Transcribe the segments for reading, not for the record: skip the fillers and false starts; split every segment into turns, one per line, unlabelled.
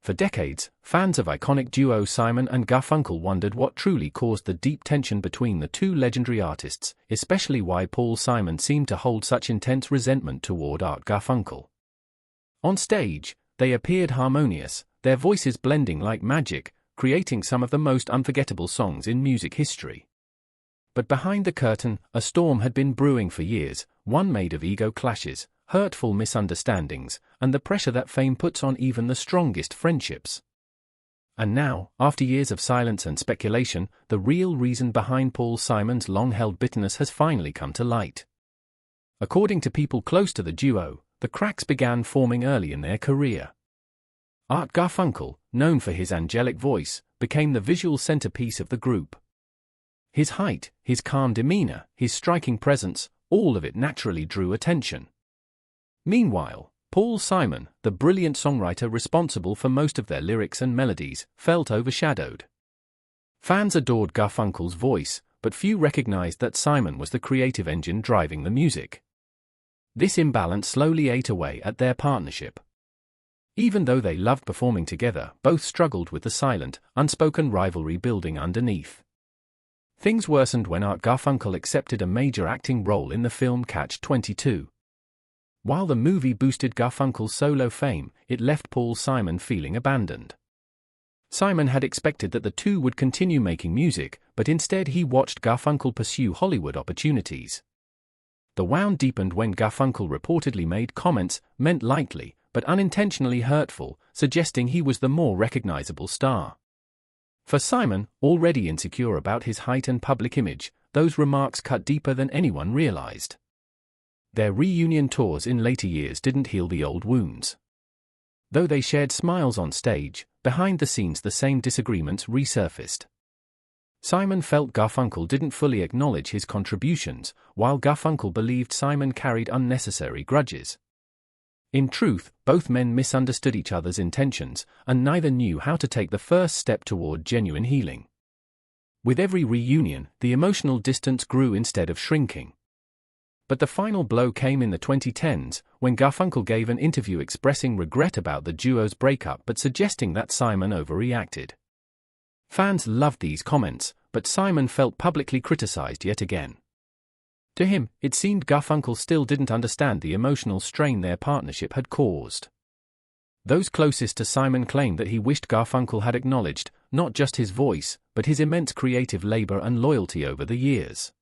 For decades, fans of iconic duo Simon and Garfunkel wondered what truly caused the deep tension between the two legendary artists, especially why Paul Simon seemed to hold such intense resentment toward Art Garfunkel. On stage, they appeared harmonious, their voices blending like magic, creating some of the most unforgettable songs in music history. But behind the curtain, a storm had been brewing for years, one made of ego clashes, hurtful misunderstandings, and the pressure that fame puts on even the strongest friendships. And now, after years of silence and speculation, the real reason behind Paul Simon's long-held bitterness has finally come to light. According to people close to the duo, the cracks began forming early in their career. Art Garfunkel, known for his angelic voice, became the visual centerpiece of the group. His height, his calm demeanor, his striking presence, all of it naturally drew attention. Meanwhile, Paul Simon, the brilliant songwriter responsible for most of their lyrics and melodies, felt overshadowed. Fans adored Garfunkel's voice, but few recognized that Simon was the creative engine driving the music. This imbalance slowly ate away at their partnership. Even though they loved performing together, both struggled with the silent, unspoken rivalry building underneath. Things worsened when Art Garfunkel accepted a major acting role in the film Catch-22. While the movie boosted Garfunkel's solo fame, it left Paul Simon feeling abandoned. Simon had expected that the two would continue making music, but instead he watched Garfunkel pursue Hollywood opportunities. The wound deepened when Garfunkel reportedly made comments meant lightly, but unintentionally hurtful, suggesting he was the more recognizable star. For Simon, already insecure about his height and public image, those remarks cut deeper than anyone realized. Their reunion tours in later years didn't heal the old wounds. Though they shared smiles on stage, behind the scenes the same disagreements resurfaced. Simon felt Garfunkel didn't fully acknowledge his contributions, while Garfunkel believed Simon carried unnecessary grudges. In truth, both men misunderstood each other's intentions, and neither knew how to take the first step toward genuine healing. With every reunion, the emotional distance grew instead of shrinking. But the final blow came in the 2010s, when Garfunkel gave an interview expressing regret about the duo's breakup but suggesting that Simon overreacted. Fans loved these comments, but Simon felt publicly criticized yet again. To him, it seemed Garfunkel still didn't understand the emotional strain their partnership had caused. Those closest to Simon claimed that he wished Garfunkel had acknowledged, not just his voice, but his immense creative labor and loyalty over the years.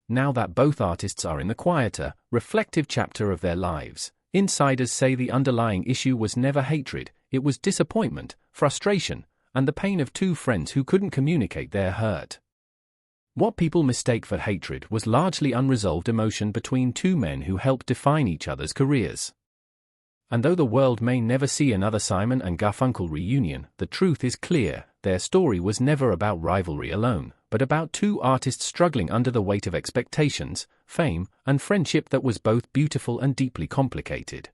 Now that both artists are in the quieter, reflective chapter of their lives, insiders say the underlying issue was never hatred, it was disappointment, frustration, and the pain of two friends who couldn't communicate their hurt. What people mistake for hatred was largely unresolved emotion between two men who helped define each other's careers. And though the world may never see another Simon and Garfunkel reunion, the truth is clear, their story was never about rivalry alone, but about two artists struggling under the weight of expectations, fame, and friendship that was both beautiful and deeply complicated.